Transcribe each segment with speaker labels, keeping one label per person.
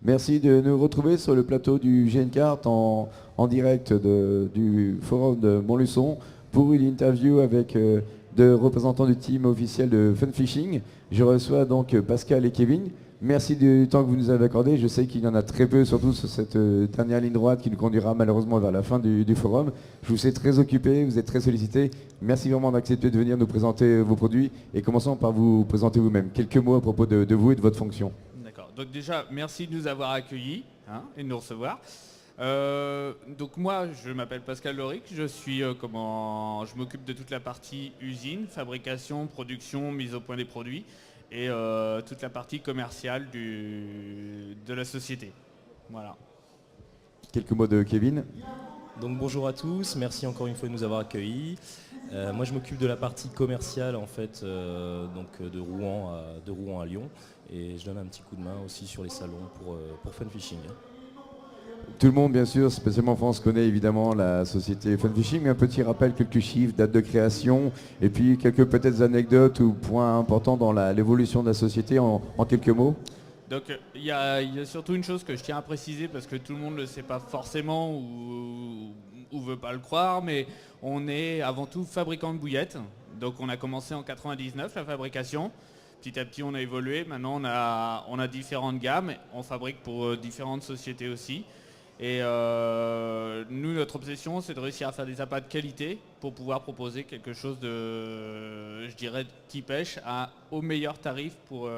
Speaker 1: Merci de nous retrouver sur le plateau du GNCART en direct du forum de Montluçon pour une interview avec deux représentants du team officiel de Fun Fishing. Je reçois donc Pascal et Kevin. Merci du temps que vous nous avez accordé. Je sais qu'il y en a très peu, surtout sur cette dernière ligne droite qui nous conduira malheureusement vers la fin du forum. Je vous sais très occupé, vous êtes très sollicité. Merci vraiment d'accepter de venir nous présenter vos produits. Et commençons par vous présenter vous-même. Quelques mots à propos de vous et de votre fonction.
Speaker 2: D'accord. Donc déjà, merci de nous avoir accueillis et de nous recevoir. Donc moi, je m'appelle Pascal Loric. Je m'occupe de toute la partie usine, fabrication, production, mise au point des produits et toute la partie commerciale de la société. Voilà.
Speaker 1: Quelques mots de Kevin.
Speaker 3: Donc bonjour à tous, merci encore une fois de nous avoir accueillis. Moi je m'occupe de la partie commerciale en fait, de Rouen à Lyon, et je donne un petit coup de main aussi sur les salons pour Fun Fishing.
Speaker 1: Tout le monde, bien sûr, spécialement en France, connaît évidemment la société Fun Fishing, mais un petit rappel, quelques chiffres, date de création, et puis quelques peut-être anecdotes ou points importants dans l'évolution de la société en quelques mots.
Speaker 2: Donc il y a surtout une chose que je tiens à préciser parce que tout le monde ne le sait pas forcément ou veut pas le croire, mais on est avant tout fabricant de bouillettes. Donc on a commencé en 99 la fabrication. Petit à petit on a évolué. Maintenant on a différentes gammes. On fabrique pour différentes sociétés aussi. Et nous, notre obsession, c'est de réussir à faire des appâts de qualité pour pouvoir proposer quelque chose de, je dirais, qui pêche au meilleur tarif pour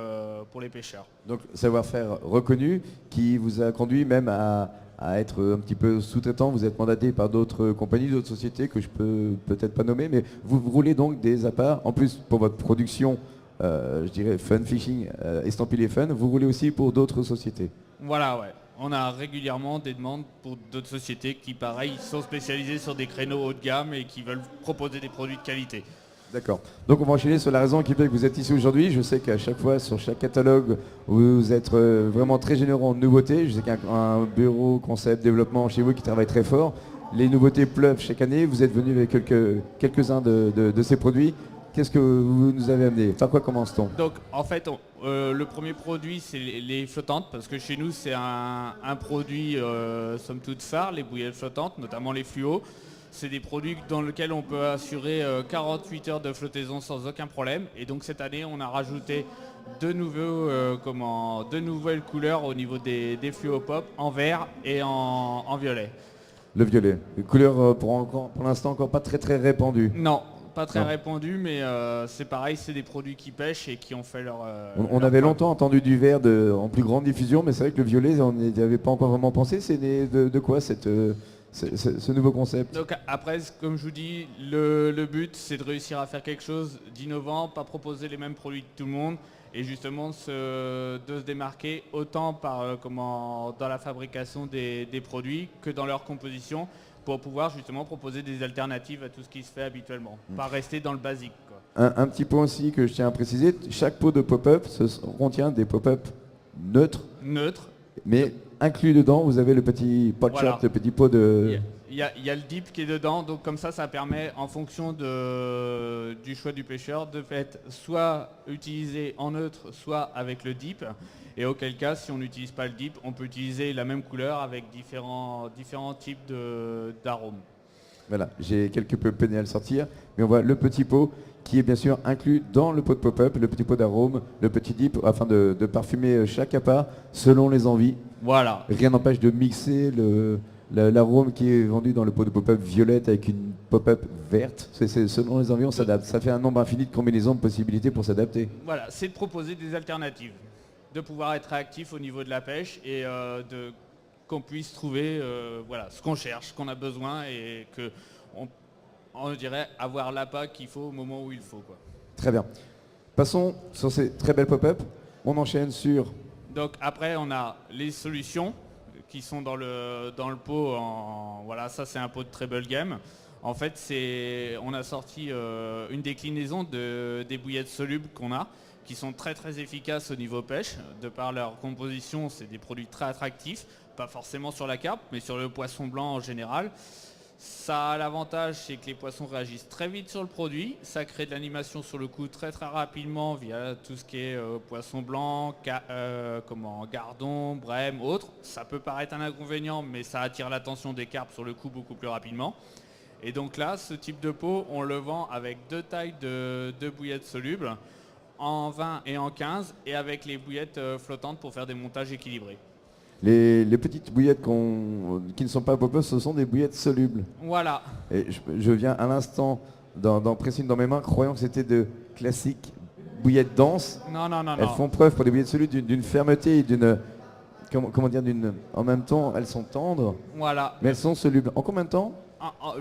Speaker 2: les pêcheurs.
Speaker 1: Donc, savoir-faire reconnu qui vous a conduit même à être un petit peu sous-traitant. Vous êtes mandaté par d'autres compagnies, d'autres sociétés que je peux peut-être pas nommer, mais vous roulez donc des appâts, en plus pour votre production, je dirais, Fun Fishing, estampillé Fun, vous roulez aussi pour d'autres sociétés.
Speaker 2: Voilà, ouais. On a régulièrement des demandes pour d'autres sociétés qui, pareil, sont spécialisées sur des créneaux haut de gamme et qui veulent proposer des produits de qualité.
Speaker 1: D'accord. Donc on va enchaîner sur la raison qui fait que vous êtes ici aujourd'hui. Je sais qu'à chaque fois, sur chaque catalogue, vous êtes vraiment très généreux en nouveautés. Je sais qu'il y a un bureau concept développement chez vous qui travaille très fort. Les nouveautés pleuvent chaque année. Vous êtes venu avec quelques-uns de ces produits. Qu'est-ce que vous nous avez amené? Par quoi commence-t-on?
Speaker 2: Donc en fait, le premier produit, c'est les flottantes, parce que chez nous, c'est un produit somme toute phare, les bouillettes flottantes, notamment les fluos. C'est des produits dans lesquels on peut assurer 48 heures de flottaison sans aucun problème. Et donc cette année, on a rajouté deux nouvelles couleurs au niveau des fluos pop, en vert et en violet.
Speaker 1: Le violet. Une couleur pour l'instant encore pas très très répandue.
Speaker 2: Non. Pas très répandu, mais c'est pareil, c'est des produits qui pêchent et qui ont fait leur...
Speaker 1: on avait longtemps entendu du vert en plus grande diffusion, mais c'est vrai que le violet, on n'y avait pas encore vraiment pensé. C'est né de quoi ce nouveau concept?
Speaker 2: Donc après, comme je vous dis, le but, c'est de réussir à faire quelque chose d'innovant, pas proposer les mêmes produits que tout le monde, et justement de se démarquer autant dans la fabrication des produits que dans leur composition, pour pouvoir justement proposer des alternatives à tout ce qui se fait habituellement, pas rester dans le basique, quoi.
Speaker 1: Un petit point aussi que je tiens à préciser, chaque pot de pop-up contient des pop-up neutres.
Speaker 2: Neutres.
Speaker 1: Mais inclus dedans, vous avez le petit pot
Speaker 2: Voilà.
Speaker 1: shop, le petit pot de...
Speaker 2: Il y a le dip qui est dedans, donc comme ça permet, en fonction du choix du pêcheur, de fait soit utiliser en neutre, soit avec le dip. Et auquel cas, si on n'utilise pas le dip, on peut utiliser la même couleur avec différents types d'arômes.
Speaker 1: Voilà, j'ai quelque peu peiné à le sortir, mais on voit le petit pot qui est bien sûr inclus dans le pot de pop-up, le petit pot d'arôme, le petit dip, afin de parfumer chaque appât selon les envies.
Speaker 2: Voilà.
Speaker 1: Rien n'empêche de mixer l'arôme qui est vendu dans le pot de pop-up violette avec une pop-up verte. C'est selon les envies, on s'adapte. Ça fait un nombre infini de combinaisons, de possibilités pour s'adapter.
Speaker 2: Voilà, c'est de proposer des alternatives, de pouvoir être réactif au niveau de la pêche et qu'on puisse trouver ce qu'on cherche, ce qu'on a besoin et que on dirait avoir l'appât qu'il faut au moment où il faut, quoi.
Speaker 1: Très bien. Passons sur ces très belles pop-up. On enchaîne sur...
Speaker 2: Donc après, on a les solutions qui sont dans le pot. Voilà, ça c'est un pot de treble game. En fait, on a sorti une déclinaison des bouillettes solubles qu'on a, qui sont très très efficaces au niveau pêche. De par leur composition, c'est des produits très attractifs, pas forcément sur la carpe, mais sur le poisson blanc en général. Ça a l'avantage, c'est que les poissons réagissent très vite sur le produit. Ça crée de l'animation sur le coup très très rapidement via tout ce qui est poisson blanc, gardon, brème, autres. Ça peut paraître un inconvénient, mais ça attire l'attention des carpes sur le coup beaucoup plus rapidement. Et donc là, ce type de pot, on le vend avec 2 tailles de bouillettes solubles, en 20 et en 15, et avec les bouillettes flottantes pour faire des montages équilibrés.
Speaker 1: Les petites bouillettes qui ne sont pas pop-up, ce sont des bouillettes solubles.
Speaker 2: Voilà.
Speaker 1: Et je viens à l'instant d'en presser une dans mes mains, croyant que c'était de classiques bouillettes denses.
Speaker 2: Non.
Speaker 1: Elles font preuve pour des bouillettes solubles d'une fermeté et comment dire, en même temps, elles sont tendres,
Speaker 2: Voilà.
Speaker 1: mais elles sont solubles. En combien de temps?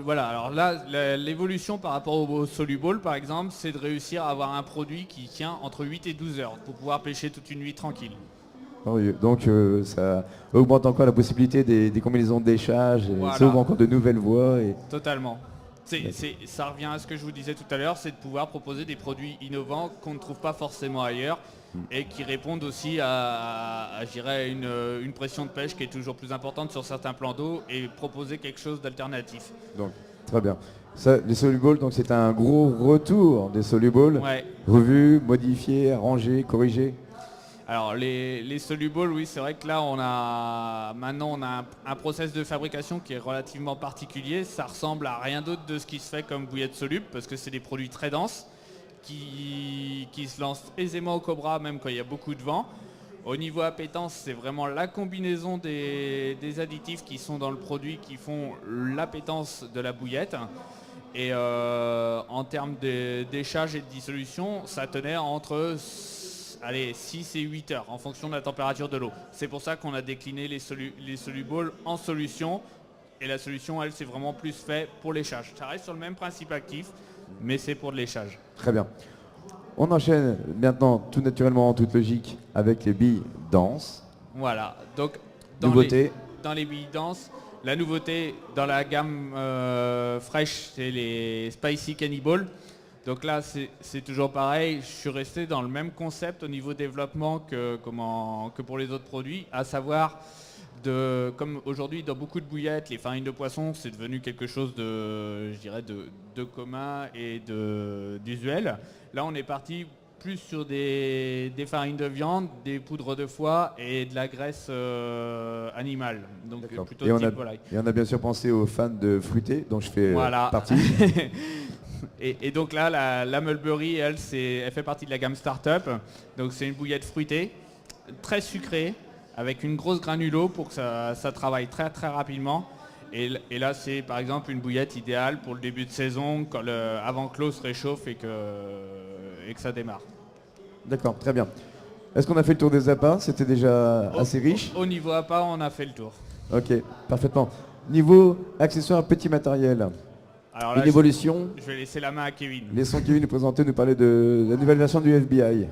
Speaker 2: Voilà, alors là, l'évolution par rapport au soluble, par exemple, c'est de réussir à avoir un produit qui tient entre 8 et 12 heures pour pouvoir pêcher toute une nuit tranquille.
Speaker 1: Donc ça augmente encore la possibilité des combinaisons d'échage, et
Speaker 2: Voilà.
Speaker 1: ça ouvre encore de nouvelles voies.
Speaker 2: Totalement. Ça revient à ce que je vous disais tout à l'heure, c'est de pouvoir proposer des produits innovants qu'on ne trouve pas forcément ailleurs et qui répondent aussi à je dirais, une pression de pêche qui est toujours plus importante sur certains plans d'eau et proposer quelque chose d'alternatif.
Speaker 1: Donc, très bien. Ça, les solubles, donc c'est un gros retour des solubles,
Speaker 2: Ouais.
Speaker 1: revus, modifiés, arrangés, corrigés.
Speaker 2: Alors les solubles, oui, c'est vrai que là maintenant on a un process de fabrication qui est relativement particulier. Ça ressemble à rien d'autre de ce qui se fait comme bouillette soluble parce que c'est des produits très denses qui se lancent aisément au cobra même quand il y a beaucoup de vent. Au niveau appétence, c'est vraiment la combinaison des additifs qui sont dans le produit qui font l'appétence de la bouillette. Et en termes d'échage et de dissolution, ça tenait entre 6 et 8 heures en fonction de la température de l'eau. C'est pour ça qu'on a décliné les solubles en solution. Et la solution, elle, c'est vraiment plus fait pour l'échage. Ça reste sur le même principe actif, mais c'est pour de l'échage.
Speaker 1: Très bien. On enchaîne maintenant tout naturellement, en toute logique, avec les billes denses.
Speaker 2: Voilà. Donc,
Speaker 1: Nouveauté.
Speaker 2: dans les billes denses, la nouveauté dans la gamme fraîche, c'est les Spicy Cannibal. Donc là, c'est toujours pareil. Je suis resté dans le même concept au niveau développement que pour les autres produits, à savoir, comme aujourd'hui dans beaucoup de bouillettes, les farines de poisson, c'est devenu quelque chose de commun et d'usuel. Là, on est parti plus sur des farines de viande, des poudres de foie et de la graisse animale. Donc plutôt type volaille.
Speaker 1: Et on a bien sûr pensé aux fans de fruité, dont je fais partie.
Speaker 2: Et donc là, la Mulberry, elle fait partie de la gamme Startup. Donc c'est une bouillette fruitée, très sucrée, avec une grosse granulo pour que ça travaille très très rapidement. Et là, c'est par exemple une bouillette idéale pour le début de saison, avant que l'eau se réchauffe et que ça démarre.
Speaker 1: D'accord, très bien. Est-ce qu'on a fait le tour des appâts? C'était déjà assez riche.
Speaker 2: Au niveau appât, on a fait le tour.
Speaker 1: Ok, parfaitement. Niveau accessoires, petit matériel.
Speaker 2: Alors là,
Speaker 1: une évolution.
Speaker 2: Je vais laisser la main à Kevin.
Speaker 1: Laissons Kevin nous parler de la nouvelle version du FBI.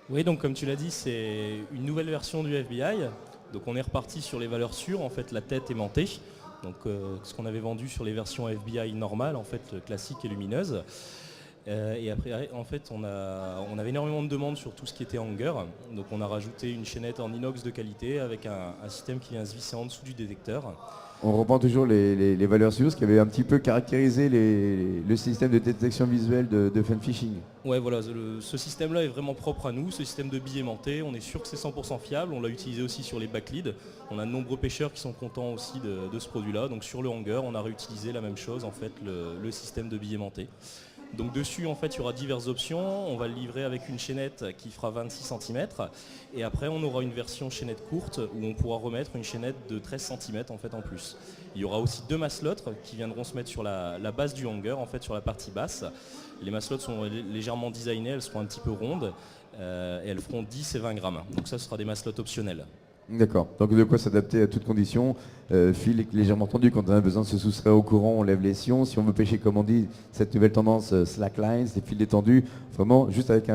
Speaker 3: Oui, donc comme tu l'as dit, c'est une nouvelle version du FBI. Donc on est reparti sur les valeurs sûres, en fait la tête aimantée. Donc ce qu'on avait vendu sur les versions FBI normales, en fait classiques et lumineuses. Et après, en fait, on avait énormément de demandes sur tout ce qui était hanger. Donc on a rajouté une chaînette en inox de qualité avec un système qui vient se visser en dessous du détecteur.
Speaker 1: On reprend toujours les valeurs sûres, ce qui avait un petit peu caractérisé le système de détection visuelle de Fun Fishing.
Speaker 3: Ouais, voilà, ce système-là est vraiment propre à nous, ce système de billes aimantés. On est sûr que c'est 100% fiable. On l'a utilisé aussi sur les backleads. On a de nombreux pêcheurs qui sont contents aussi de ce produit-là. Donc sur le hanger, on a réutilisé la même chose, en fait, le système de billes aimantés. Donc dessus, en fait, il y aura diverses options. On va le livrer avec une chaînette qui fera 26 cm. Et après, on aura une version chaînette courte où on pourra remettre une chaînette de 13 cm en fait en plus. Il y aura aussi 2 maslottes qui viendront se mettre sur la base du hanger, en fait sur la partie basse. Les maslottes sont légèrement designées, elles seront un petit peu rondes et elles feront 10 et 20 grammes. Donc ça, ce sera des maslottes optionnelles.
Speaker 1: D'accord, donc de quoi s'adapter à toutes conditions. Fil légèrement tendu quand on a besoin de se soustraire au courant, on lève les sions. Si on veut pêcher comme on dit, cette nouvelle tendance slackline, les fils détendus, vraiment juste avec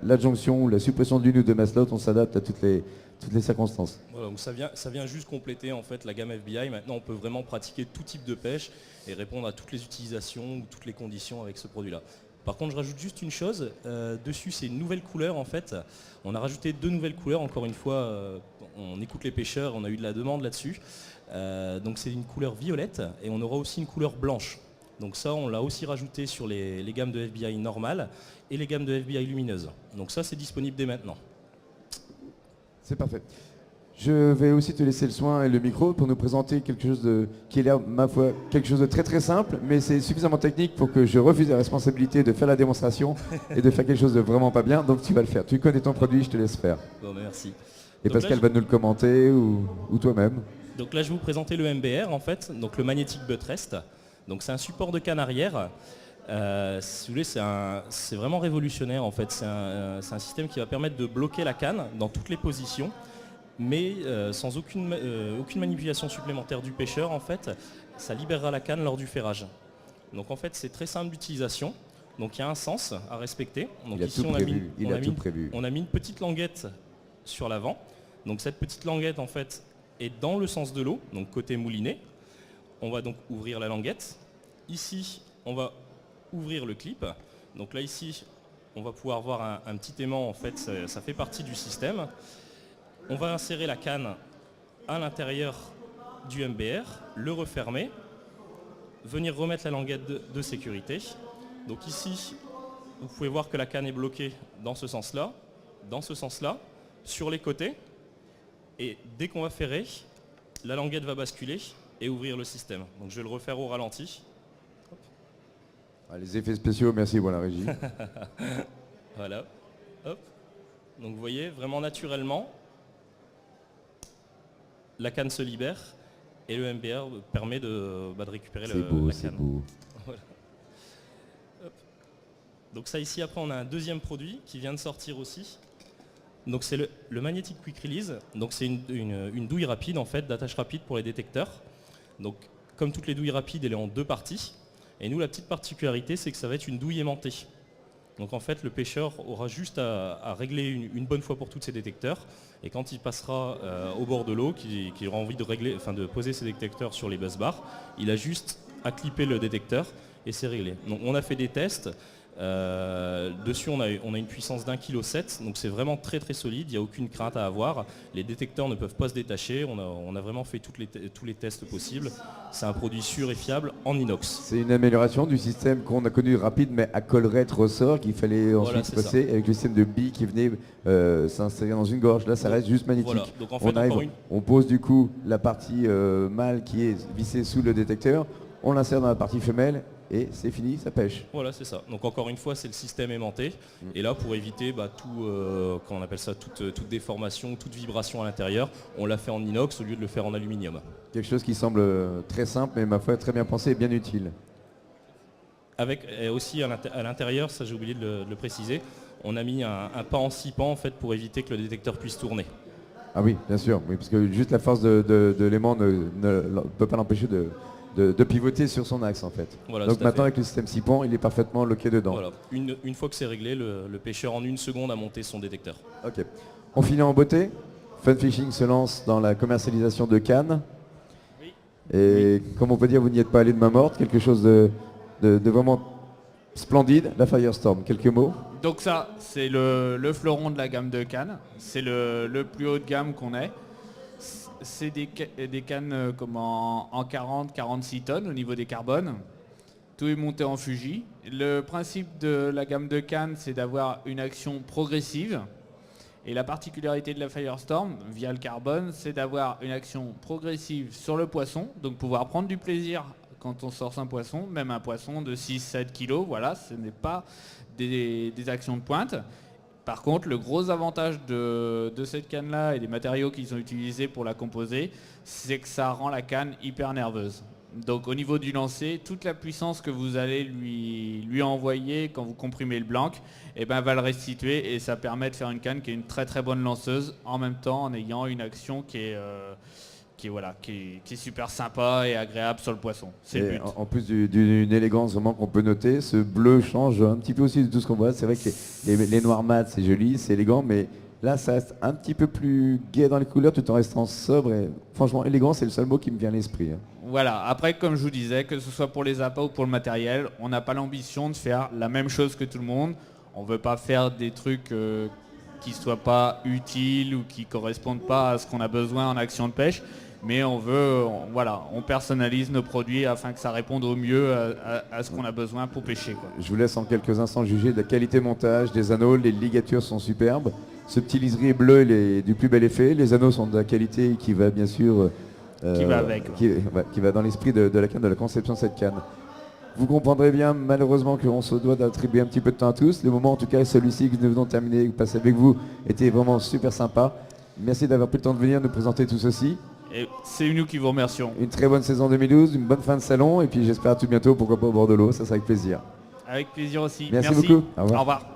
Speaker 1: l'adjonction, la suppression d'une ou deux maslottes, on s'adapte à toutes les circonstances.
Speaker 3: Voilà, donc ça vient juste compléter en fait la gamme FBI. Maintenant on peut vraiment pratiquer tout type de pêche et répondre à toutes les utilisations ou toutes les conditions avec ce produit-là. Par contre, je rajoute juste une chose. Dessus, c'est une nouvelle couleur en fait. On a rajouté 2 nouvelles couleurs. Encore une fois, on écoute les pêcheurs, on a eu de la demande là-dessus. Donc c'est une couleur violette et on aura aussi une couleur blanche. Donc ça, on l'a aussi rajouté sur les gammes de FBI normales et les gammes de FBI lumineuses. Donc ça, c'est disponible dès maintenant.
Speaker 1: C'est parfait. Je vais aussi te laisser le soin et le micro pour nous présenter quelque chose qui est l'air, ma foi, quelque chose de très très simple, mais c'est suffisamment technique pour que je refuse la responsabilité de faire la démonstration et de faire quelque chose de vraiment pas bien, donc tu vas le faire. Tu connais ton produit, je te laisse faire.
Speaker 3: Bon, merci.
Speaker 1: Et
Speaker 3: Donc
Speaker 1: Pascal
Speaker 3: là,
Speaker 1: va nous le commenter ou toi-même.
Speaker 3: Donc là, je vais vous présenter le MBR en fait, donc le Magnetic Butt Rest. Donc c'est un support de canne arrière. Si vous voulez, c'est vraiment révolutionnaire en fait. C'est un système qui va permettre de bloquer la canne dans toutes les positions, mais sans aucune manipulation supplémentaire du pêcheur en fait. Ça libérera la canne lors du ferrage. Donc en fait, c'est très simple d'utilisation. Donc il y a un sens à respecter. Donc
Speaker 1: Il a
Speaker 3: ici,
Speaker 1: tout prévu.
Speaker 3: on a mis une petite languette sur l'avant. Donc cette petite languette en fait est dans le sens de l'eau, donc côté moulinet. On va donc ouvrir la languette. Ici, on va ouvrir le clip. Donc là ici, on va pouvoir voir un petit aimant, en fait, ça fait partie du système. On va insérer la canne à l'intérieur du MBR, le refermer, venir remettre la languette de sécurité. Donc ici, vous pouvez voir que la canne est bloquée dans ce sens-là, sur les côtés. Et dès qu'on va ferrer, la languette va basculer et ouvrir le système. Donc je vais le refaire au ralenti.
Speaker 1: Ah, les effets spéciaux, merci pour la régie.
Speaker 3: Voilà. Hop. Donc vous voyez, vraiment naturellement, la canne se libère et le MBR permet de récupérer la canne.
Speaker 1: C'est beau.
Speaker 3: Voilà. Hop. Donc ça ici, après, on a un deuxième produit qui vient de sortir aussi. Donc c'est le Magnetic Quick Release. Donc c'est une douille rapide en fait, d'attache rapide pour les détecteurs. Donc comme toutes les douilles rapides, elle est en 2 parties. Et nous, la petite particularité, c'est que ça va être une douille aimantée. Donc en fait, le pêcheur aura juste à régler une bonne fois pour toutes ses détecteurs. Et quand il passera au bord de l'eau, qu'il aura envie de poser ses détecteurs sur les buzz bars, il a juste à clipper le détecteur et c'est réglé. Donc on a fait des tests. Dessus on a une puissance d'1,7 kg, donc c'est vraiment très très solide, il n'y a aucune crainte à avoir, les détecteurs ne peuvent pas se détacher, on a vraiment fait tous les tests possibles, c'est un produit sûr et fiable en inox.
Speaker 1: C'est une amélioration du système qu'on a connu rapide mais à collerette ressort qu'il fallait ensuite passer avec le système de billes qui venait s'insérer dans une gorge, là ça reste juste magnétique.
Speaker 3: Voilà. Donc, en fait,
Speaker 1: on pose du coup la partie mâle qui est vissée sous le détecteur, on l'insère dans la partie femelle et c'est fini, ça pêche.
Speaker 3: Voilà, c'est ça. Donc encore une fois, c'est le système aimanté. Et là, pour éviter quand on appelle ça, toute déformation, toute vibration à l'intérieur, on l'a fait en inox au lieu de le faire en aluminium.
Speaker 1: Quelque chose qui semble très simple, mais ma foi très bien pensé et bien utile.
Speaker 3: Avec aussi à l'intérieur, ça j'ai oublié de le préciser, on a mis un pan en 6 pans en fait, pour éviter que le détecteur puisse tourner.
Speaker 1: Ah oui, bien sûr, oui, parce que juste la force de l'aimant ne peut pas l'empêcher de pivoter sur son axe en fait.
Speaker 3: Voilà,
Speaker 1: donc maintenant avec le système 6 pans, il est parfaitement loqué dedans.
Speaker 3: Voilà. Une fois que c'est réglé, le pêcheur en 1 seconde a monté son détecteur.
Speaker 1: Ok. On finit en beauté. Fun Fishing se lance dans la commercialisation de cannes.
Speaker 2: Oui.
Speaker 1: Et comme on peut dire, vous n'y êtes pas allé de main morte, quelque chose de vraiment splendide, la Firestorm. Quelques mots.
Speaker 2: Donc ça, c'est le fleuron de la gamme de cannes. C'est le plus haut de gamme qu'on ait. C'est des cannes comme en 40-46 tonnes au niveau des carbones. Tout est monté en Fuji. Le principe de la gamme de cannes, c'est d'avoir une action progressive. Et la particularité de la Firestorm, via le carbone, c'est d'avoir une action progressive sur le poisson. Donc pouvoir prendre du plaisir quand on sort un poisson, même un poisson de 6-7 kg. Voilà, ce n'est pas des actions de pointe. Par contre, le gros avantage de cette canne-là et des matériaux qu'ils ont utilisés pour la composer, c'est que ça rend la canne hyper nerveuse. Donc au niveau du lancer, toute la puissance que vous allez lui envoyer quand vous comprimez le blanc, va le restituer et ça permet de faire une canne qui est une très très bonne lanceuse en même temps en ayant une action qui est super sympa et agréable sur le poisson. C'est le but.
Speaker 1: En plus d'une élégance vraiment qu'on peut noter, ce bleu change un petit peu aussi de tout ce qu'on voit. C'est vrai que les noirs mat, c'est joli, c'est élégant, mais Là, ça reste un petit peu plus gai dans les couleurs, tout en restant sobre. Et franchement, élégant, c'est le seul mot qui me vient à l'esprit.
Speaker 2: Voilà, après comme je vous disais, que ce soit pour les appâts ou pour le matériel, on n'a pas l'ambition de faire la même chose que tout le monde. On ne veut pas faire des trucs qui ne soient pas utiles ou qui ne correspondent pas à ce qu'on a besoin en action de pêche. Mais on personnalise nos produits afin que ça réponde au mieux à ce qu'on a besoin pour pêcher, quoi.
Speaker 1: Je vous laisse en quelques instants juger de la qualité montage des anneaux. Les ligatures sont superbes. Ce petit liseré bleu, il est du plus bel effet. Les anneaux sont de la qualité qui va bien sûr...
Speaker 2: Qui va avec.
Speaker 1: Qui va dans l'esprit de la canne, de la conception de cette canne. Vous comprendrez bien malheureusement qu'on se doit d'attribuer un petit peu de temps à tous. Le moment en tout cas, celui-ci que nous venons de terminer, passer avec vous, était vraiment super sympa. Merci d'avoir pris le temps de venir nous présenter tout ceci.
Speaker 2: Et c'est nous qui vous remercions.
Speaker 1: Une très bonne saison 2012, une bonne fin de salon et puis j'espère à tout bientôt, pourquoi pas au bord de l'eau, ça sera avec plaisir.
Speaker 2: Avec plaisir aussi.
Speaker 1: Merci beaucoup.
Speaker 2: Au revoir.